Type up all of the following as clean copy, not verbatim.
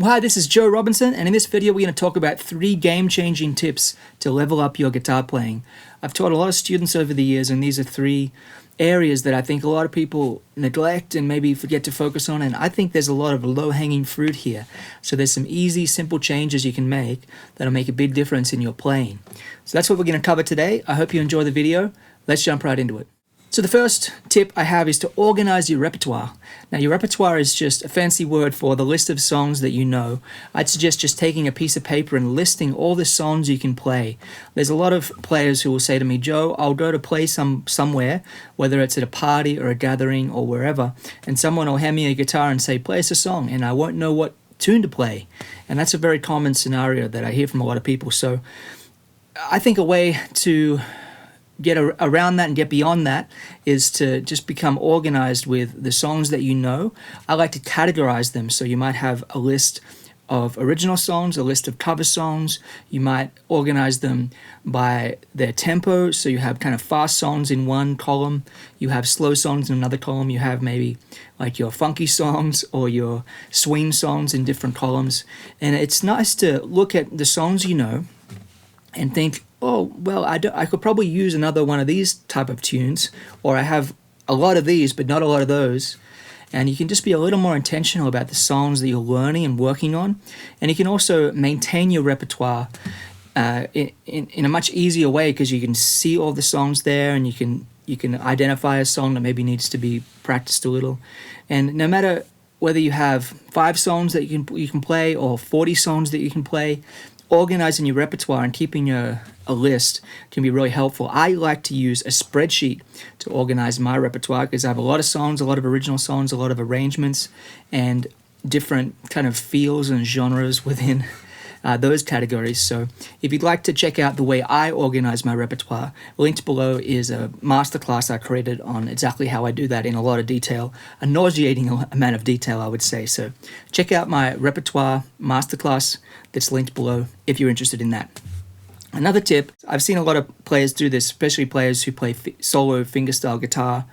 Hi, this is Joe Robinson, and in this video we're going to talk about 3 game-changing tips to level up your guitar playing. I've taught a lot of students over the years, and these are 3 areas that I think a lot of people neglect and maybe forget to focus on, and I think there's a lot of low-hanging fruit here. So there's some easy, simple changes you can make that'll make a big difference in your playing. So that's what we're going to cover today. I hope you enjoy the video. Let's jump right into it. So the first tip I have is to organize your repertoire. Now, your repertoire is just a fancy word for the list of songs that you know. I'd suggest just taking a piece of paper and listing all the songs you can play. There's a lot of players who will say to me, Joe, I'll go to play somewhere, whether it's at a party or a gathering or wherever, and someone will hand me a guitar and say, play us a song, and I won't know what tune to play. And that's a very common scenario that I hear from a lot of people. So I think a way to get around that and get beyond that is to just become organized with the songs that you know. I like to categorize them, so you might have a list of original songs, a list of cover songs. You might organize them by their tempo, so you have kind of fast songs in one column, you have slow songs in another column, you have maybe like your funky songs or your swing songs in different columns. And it's nice to look at the songs you know and think, oh, well, I could probably use another one of these type of tunes, or I have a lot of these, but not a lot of those. And you can just be a little more intentional about the songs that you're learning and working on. And you can also maintain your repertoire in a much easier way, because you can see all the songs there, and you can identify a song that maybe needs to be practiced a little. And no matter whether you have 5 songs that you can play or 40 songs that you can play, organizing your repertoire and keeping a list can be really helpful. I like to use a spreadsheet to organize my repertoire, because I have a lot of songs, a lot of original songs, a lot of arrangements, and different kind of feels and genres within those categories. So if you'd like to check out the way I organize my repertoire, linked below is a masterclass I created on exactly how I do that in a lot of detail, a nauseating amount of detail, I would say. So check out my repertoire masterclass that's linked below if you're interested in that. Another tip, I've seen a lot of players do this, especially players who play solo fingerstyle guitar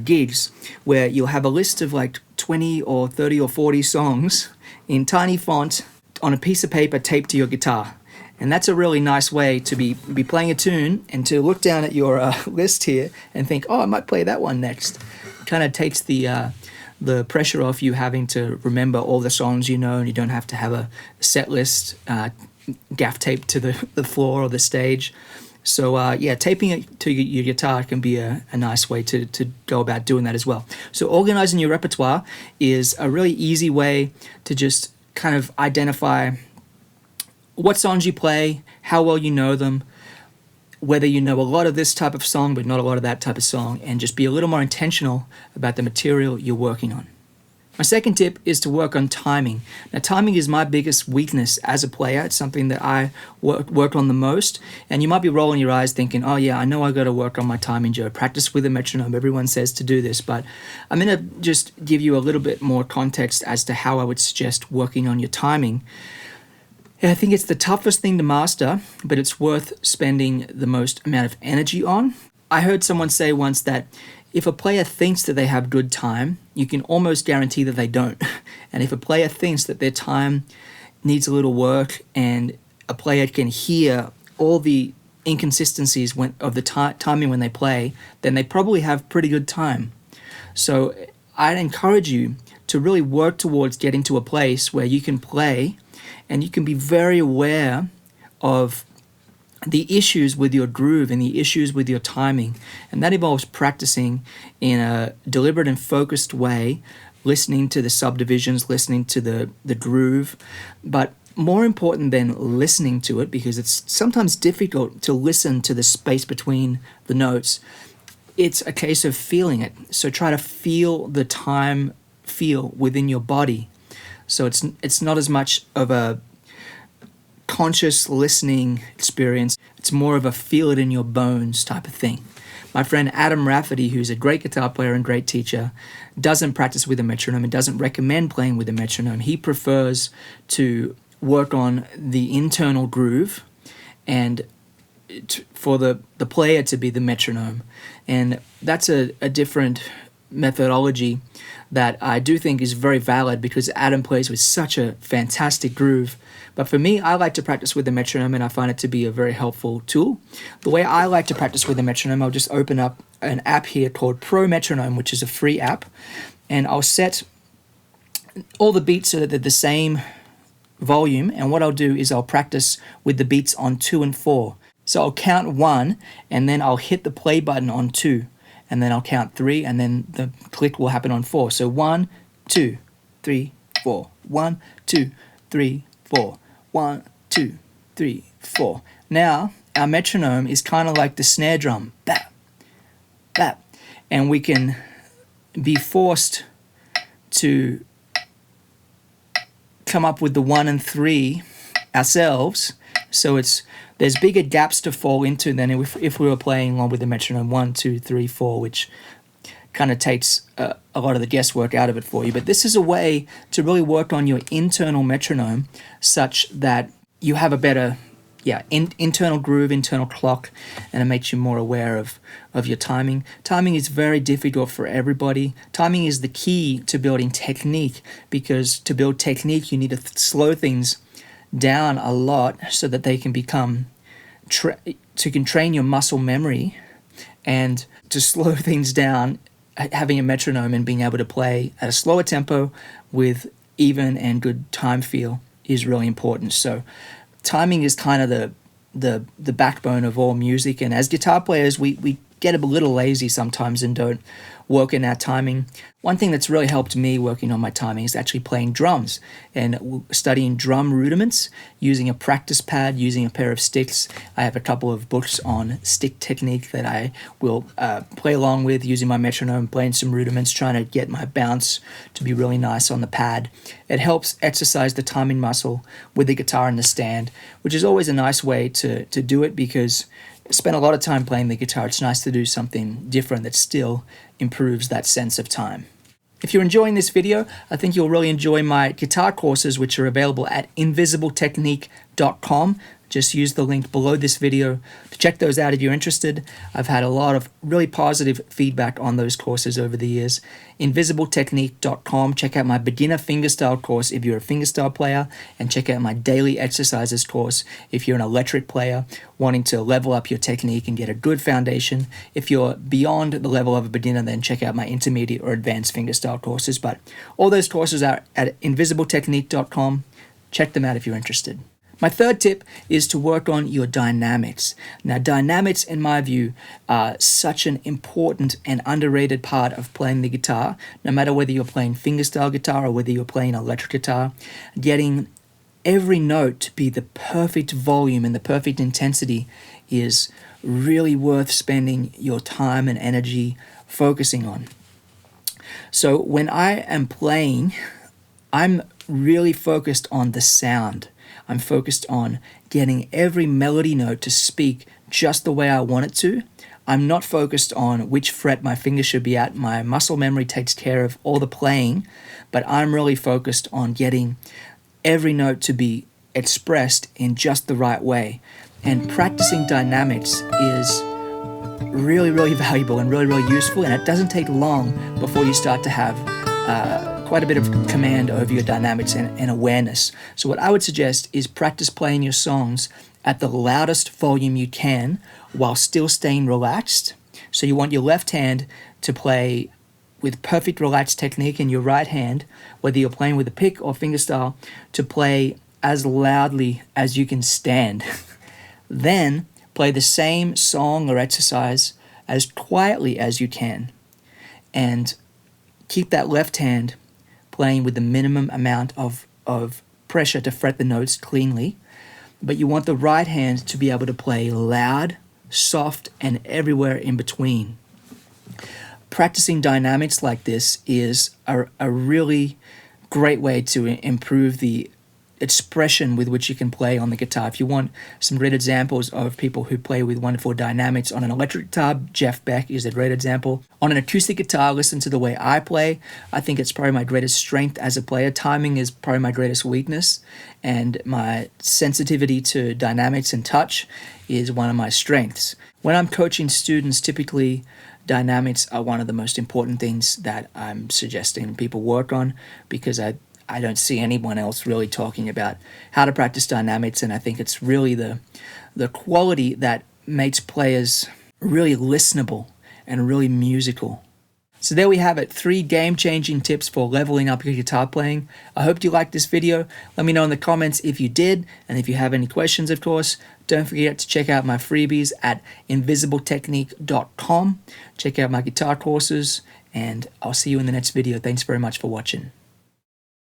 gigs, where you'll have a list of like 20 or 30 or 40 songs in tiny font on a piece of paper taped to your guitar. And that's a really nice way to be playing a tune and to look down at your list here and think, oh, I might play that one next. Kind of takes the pressure off you having to remember all the songs you know, and you don't have to have a set list gaff taped to the floor or the stage. So taping it to your guitar can be a nice way to go about doing that as well. So organizing your repertoire is a really easy way to just kind of identify what songs you play, how well you know them, whether you know a lot of this type of song but not a lot of that type of song, and just be a little more intentional about the material you're working on. My second tip is to work on timing. Now, timing is my biggest weakness as a player. It's something that I work on the most. And you might be rolling your eyes thinking, oh yeah, I know I got to work on my timing, Joe. Practice with a metronome. Everyone says to do this. But I'm going to just give you a little bit more context as to how I would suggest working on your timing. I think it's the toughest thing to master, but it's worth spending the most amount of energy on. I heard someone say once that if a player thinks that they have good time, you can almost guarantee that they don't. And if a player thinks that their time needs a little work, and a player can hear all the inconsistencies of the timing when they play, then they probably have pretty good time. So I'd encourage you to really work towards getting to a place where you can play and you can be very aware of the issues with your groove and the issues with your timing. And that involves practicing in a deliberate and focused way, listening to the subdivisions, listening to the groove. But more important than listening to it, because it's sometimes difficult to listen to the space between the notes, it's a case of feeling it. So try to feel the time feel within your body. So it's not as much of a conscious listening experience. It's more of a feel it in your bones type of thing. My friend Adam Rafferty, who's a great guitar player and great teacher, doesn't practice with a metronome and doesn't recommend playing with a metronome. He prefers to work on the internal groove and for the player to be the metronome. And that's a different methodology that I do think is very valid because Adam plays with such a fantastic groove. But for me, I like to practice with the metronome, and I find it to be a very helpful tool. The way I like to practice with the metronome, I'll just open up an app here called Pro Metronome, which is a free app, and I'll set all the beats so that they're the same volume, and what I'll do is I'll practice with the beats on 2 and 4. So I'll count 1, and then I'll hit the play button on 2, and then I'll count 3, and then the click will happen on 4. So 1, 2, 3, 4. 1, 2, 3, 4. 1, 2, 3, 4. Now, our metronome is kind of like the snare drum. Bap, bap. And we can be forced to come up with the 1 and 3 ourselves. So there's bigger gaps to fall into than if we were playing along with the metronome 1, 2, 3, 4, which kind of takes a lot of the guesswork out of it for you. But this is a way to really work on your internal metronome such that you have a better internal groove, internal clock, and it makes you more aware of your timing. Timing is very difficult for everybody. Timing is the key to building technique, because to build technique you need to slow things down a lot so that they can become can train your muscle memory. And to slow things down, having a metronome and being able to play at a slower tempo with even and good time feel is really important. So timing is kind of the backbone of all music, and as guitar players we get a little lazy sometimes and don't work in our timing. One thing that's really helped me working on my timing is actually playing drums and studying drum rudiments, using a practice pad, using a pair of sticks. I have a couple of books on stick technique that I will play along with, using my metronome, playing some rudiments, trying to get my bounce to be really nice on the pad. It helps exercise the timing muscle with the guitar in the stand, which is always a nice way to do it, because I spend a lot of time playing the guitar. It's nice to do something different that still improves that sense of time. If you're enjoying this video, I think you'll really enjoy my guitar courses, which are available at invisibletechnique.com. Just use the link below this video to check those out if you're interested. I've had a lot of really positive feedback on those courses over the years. Invisibletechnique.com. Check out my beginner fingerstyle course if you're a fingerstyle player, and check out my daily exercises course if you're an electric player wanting to level up your technique and get a good foundation. If you're beyond the level of a beginner, then check out my intermediate or advanced fingerstyle courses. But all those courses are at invisibletechnique.com. Check them out if you're interested. My third tip is to work on your dynamics. Now, dynamics, in my view, are such an important and underrated part of playing the guitar. No matter whether you're playing fingerstyle guitar or whether you're playing electric guitar, getting every note to be the perfect volume and the perfect intensity is really worth spending your time and energy focusing on. So when I am playing, I'm really focused on the sound. I'm focused on getting every melody note to speak just the way I want it to. I'm not focused on which fret my finger should be at. My muscle memory takes care of all the playing, but I'm really focused on getting every note to be expressed in just the right way. And practicing dynamics is really, really valuable and really, really useful, and it doesn't take long before you start to have quite a bit of command over your dynamics and awareness. So what I would suggest is practice playing your songs at the loudest volume you can while still staying relaxed. So you want your left hand to play with perfect relaxed technique, and your right hand, whether you're playing with a pick or fingerstyle, to play as loudly as you can stand. Then play the same song or exercise as quietly as you can, and keep that left hand playing with the minimum amount of pressure to fret the notes cleanly. But you want the right hand to be able to play loud, soft, and everywhere in between. Practicing dynamics like this is a really great way to improve the expression with which you can play on the guitar. If you want some great examples of people who play with wonderful dynamics on an electric guitar, Jeff Beck is a great example. On an acoustic guitar, listen to the way I play. I think it's probably my greatest strength as a player. Timing is probably my greatest weakness, and my sensitivity to dynamics and touch is one of my strengths. When I'm coaching students, typically dynamics are one of the most important things that I'm suggesting people work on, because I don't see anyone else really talking about how to practice dynamics, and I think it's really the quality that makes players really listenable and really musical. So there we have it, 3 game-changing tips for leveling up your guitar playing. I hope you liked this video. Let me know in the comments if you did, and if you have any questions, of course. Don't forget to check out my freebies at invisibletechnique.com. Check out my guitar courses, and I'll see you in the next video. Thanks very much for watching.